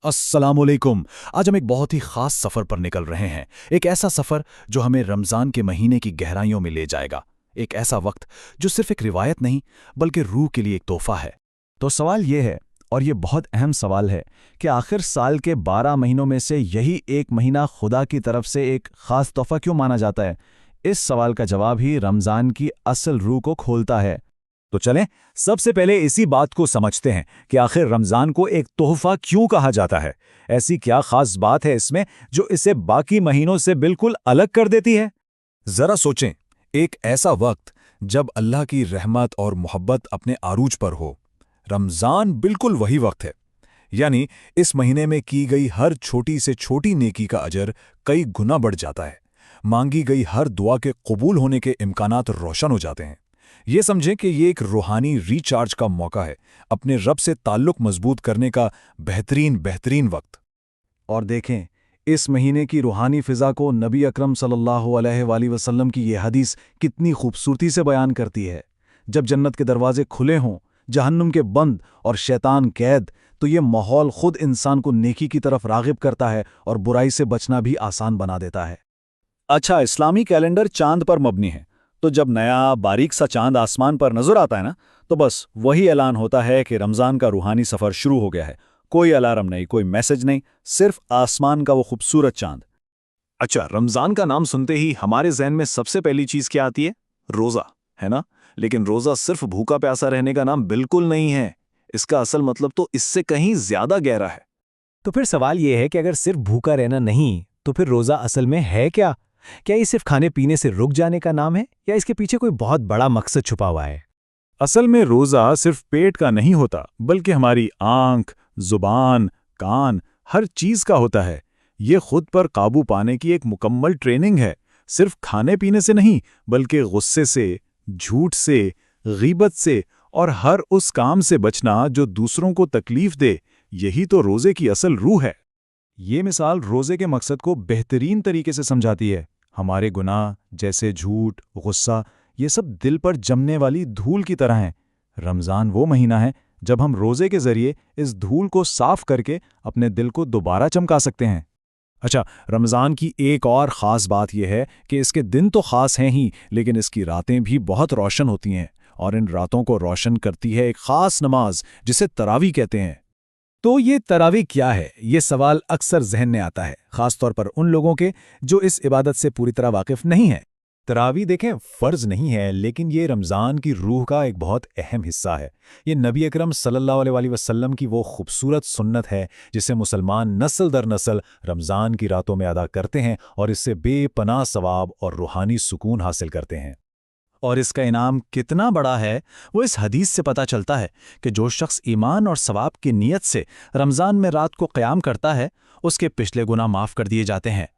अस्सलाम वालेकुम। आज हम एक बहुत ही खास सफ़र पर निकल रहे हैं। एक ऐसा सफ़र जो हमें रमज़ान के महीने की गहराइयों में ले जाएगा। एक ऐसा वक्त जो सिर्फ एक रिवायत नहीं बल्कि रूह के लिए एक तोहफा है। तो सवाल ये है, और ये बहुत अहम सवाल है, कि आखिर साल के 12 महीनों में से यही एक महीना खुदा की तरफ से एक खास तोहफा क्यों माना जाता है? इस सवाल का जवाब ही रमज़ान की असल रूह को खोलता है। तो चलें सबसे पहले इसी बात को समझते हैं कि आखिर रमज़ान को एक तोहफा क्यों कहा जाता है। ऐसी क्या खास बात है इसमें जो इसे बाकी महीनों से बिल्कुल अलग कर देती है? ज़रा सोचें, एक ऐसा वक्त जब अल्लाह की रहमत और मोहब्बत अपने आरूज पर हो। रमज़ान बिल्कुल वही वक्त है। यानी इस महीने में की गई हर छोटी से छोटी नेकी का अजर कई गुना बढ़ जाता है। मांगी गई हर दुआ के कबूल होने के इम्कानात रोशन हो जाते हैं। ये समझें कि ये एक रूहानी रिचार्ज का मौका है, अपने रब से ताल्लुक मजबूत करने का बेहतरीन वक्त। और देखें, इस महीने की रूहानी फ़िज़ा को नबी अकरम सल्लल्लाहु अलैहि वसल्लम की ये हदीस कितनी खूबसूरती से बयान करती है। जब जन्नत के दरवाजे खुले हों, जहन्नुम के बंद और शैतान कैद, तो ये माहौल खुद इंसान को नेकी की तरफ राग़िब करता है और बुराई से बचना भी आसान बना देता है। अच्छा, इस्लामी कैलेंडर चांद पर मबनी है, तो जब नया बारीक सा चांद आसमान पर नजर आता है ना, तो बस वही ऐलान होता है कि रमज़ान का रूहानी सफ़र शुरू हो गया है। कोई अलार्म नहीं, कोई मैसेज नहीं, सिर्फ आसमान का वो खूबसूरत चांद। अच्छा, रमज़ान का नाम सुनते ही हमारे जहन में सबसे पहली चीज़ क्या आती है? रोज़ा, है ना? लेकिन रोज़ा सिर्फ भूखा प्यासा रहने का नाम बिल्कुल नहीं है। इसका असल मतलब तो इससे कहीं ज़्यादा गहरा है। तो फिर सवाल ये है कि अगर सिर्फ भूखा रहना नहीं, तो फिर रोज़ा असल में है क्या? क्या ये सिर्फ खाने पीने से रुक जाने का नाम है, या इसके पीछे कोई बहुत बड़ा मकसद छुपा हुआ है? असल में रोज़ा सिर्फ पेट का नहीं होता, बल्कि हमारी आंख, जुबान, कान, हर चीज़ का होता है। ये खुद पर काबू पाने की एक मुकम्मल ट्रेनिंग है। सिर्फ खाने पीने से नहीं, बल्कि गुस्से से, झूठ से, गीबत से और हर उस काम से बचना जो दूसरों को तकलीफ दे। यही तो रोज़े की असल रूह है। ये मिसाल रोज़े के मकसद को बेहतरीन तरीके से समझाती है। हमारे गुनाह जैसे झूठ, गुस्सा, ये सब दिल पर जमने वाली धूल की तरह हैं। रमज़ान वो महीना है जब हम रोज़े के ज़रिए इस धूल को साफ करके अपने दिल को दोबारा चमका सकते हैं। अच्छा, रमज़ान की एक और ख़ास बात यह है कि इसके दिन तो ख़ास हैं ही, लेकिन इसकी रातें भी बहुत रोशन होती हैं, और इन रातों को रोशन करती है एक ख़ास नमाज जिसे तरावी कहते हैं। तो ये तरावी क्या है? ये सवाल अक्सर जहन में आता है, खासतौर पर उन लोगों के जो इस इबादत से पूरी तरह वाकिफ नहीं है। तरावी देखें, फ़र्ज़ नहीं है, लेकिन ये रमज़ान की रूह का एक बहुत अहम हिस्सा है। ये नबी अकरम सल्लल्लाहु अलैहि वसल्लम की वो खूबसूरत सुन्नत है जिसे मुसलमान नस्ल दर नस्ल रमज़ान की रातों में अदा करते हैं और इससे बेपनाह सवाब और रूहानी सुकून हासिल करते हैं। और इसका इनाम कितना बड़ा है वो इस हदीस से पता चलता है कि जो शख्स ईमान और सवाब की नीयत से रमज़ान में रात को क़याम करता है, उसके पिछले गुनाह माफ़ कर दिए जाते हैं।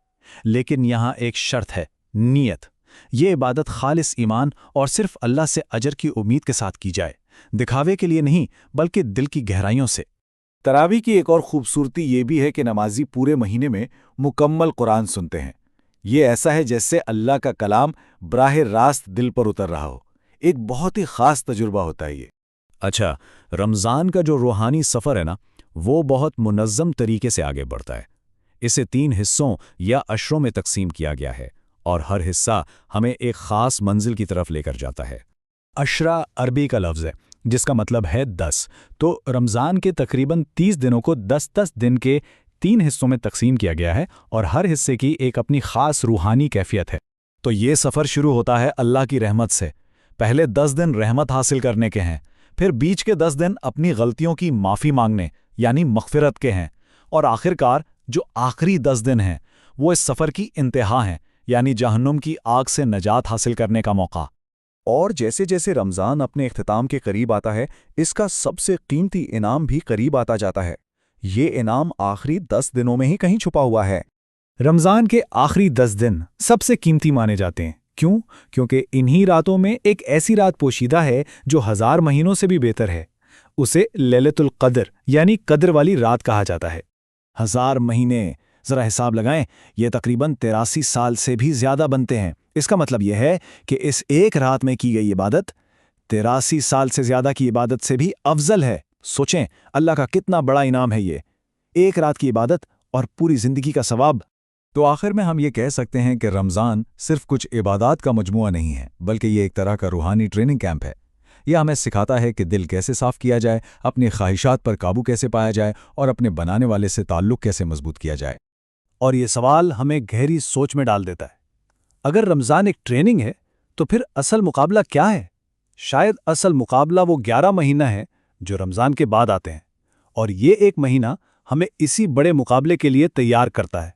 लेकिन यहाँ एक शर्त है, नीयत। ये इबादत खालिस ईमान और सिर्फ अल्लाह से अजर की उम्मीद के साथ की जाए, दिखावे के लिए नहीं बल्कि दिल की गहराइयों से। तरावी की एक और खूबसूरती ये भी है कि नमाजी पूरे महीने में मुकम्मल कुरान सुनते हैं। ये ऐसा है जैसे अल्लाह का कलाम बराह रास्त दिल पर उतर रहा हो। एक बहुत ही ख़ास तजुर्बा होता है ये। अच्छा, रमज़ान का जो रूहानी सफ़र है ना, वो बहुत मुनज़्ज़म तरीके से आगे बढ़ता है। इसे 3 हिस्सों या अशरों में तकसीम किया गया है, और हर हिस्सा हमें एक ख़ास मंजिल की तरफ लेकर जाता है। अशरा अरबी का लफ्ज़ है जिसका मतलब है 10। तो रमज़ान के तकरीबन 30 दिनों को 10-10 दिन के 3 हिस्सों में तकसीम किया गया है, और हर हिस्से की एक अपनी ख़ास रूहानी कैफियत है। तो ये सफ़र शुरू होता है अल्लाह की रहमत से। पहले 10 दिन रहमत हासिल करने के हैं, फिर बीच के 10 दिन अपनी गलतियों की माफ़ी मांगने यानी मग़फ़िरत के हैं, और आखिरकार जो आखिरी 10 दिन हैं वो इस सफ़र की इंतहा हैं, यानी जहन्नुम की आग से नजात हासिल करने का मौका। और जैसे जैसे रमज़ान अपने इख्तिताम के करीब आता है, इसका सबसे कीमती इनाम भी करीब आता जाता है। ये इनाम आखिरी 10 दिनों में ही कहीं छुपा हुआ है। रमज़ान के आखिरी 10 दिन सबसे कीमती माने जाते हैं। क्यों? क्योंकि इन्हीं रातों में एक ऐसी रात पोशीदा है जो 1000 महीनों से भी बेहतर है। उसे लैलतुल क़द्र यानी कद्र वाली रात कहा जाता है। 1000 महीने, ज़रा हिसाब लगाएं, ये तकरीबन 83 साल से भी ज़्यादा बनते हैं। इसका मतलब यह है कि इस एक रात में की गई इबादत 83 साल से ज़्यादा की इबादत से भी अफजल है। सोचें, अल्लाह का कितना बड़ा इनाम है ये। एक रात की इबादत और पूरी जिंदगी का सवाब। तो आखिर में हम ये कह सकते हैं कि रमज़ान सिर्फ कुछ इबादात का मजमुआ नहीं है, बल्कि ये एक तरह का रूहानी ट्रेनिंग कैंप है। यह हमें सिखाता है कि दिल कैसे साफ किया जाए, अपनी ख्वाहिशात पर काबू कैसे पाया जाए और अपने बनाने वाले से ताल्लुक़ कैसे मजबूत किया जाए। और ये सवाल हमें गहरी सोच में डाल देता है। अगर रमज़ान एक ट्रेनिंग है तो फिर असल मुकाबला क्या है? शायद असल मुकाबला वो 11 महीना है जो रमज़ान के बाद आते हैं, और ये एक महीना हमें इसी बड़े मुकाबले के लिए तैयार करता है।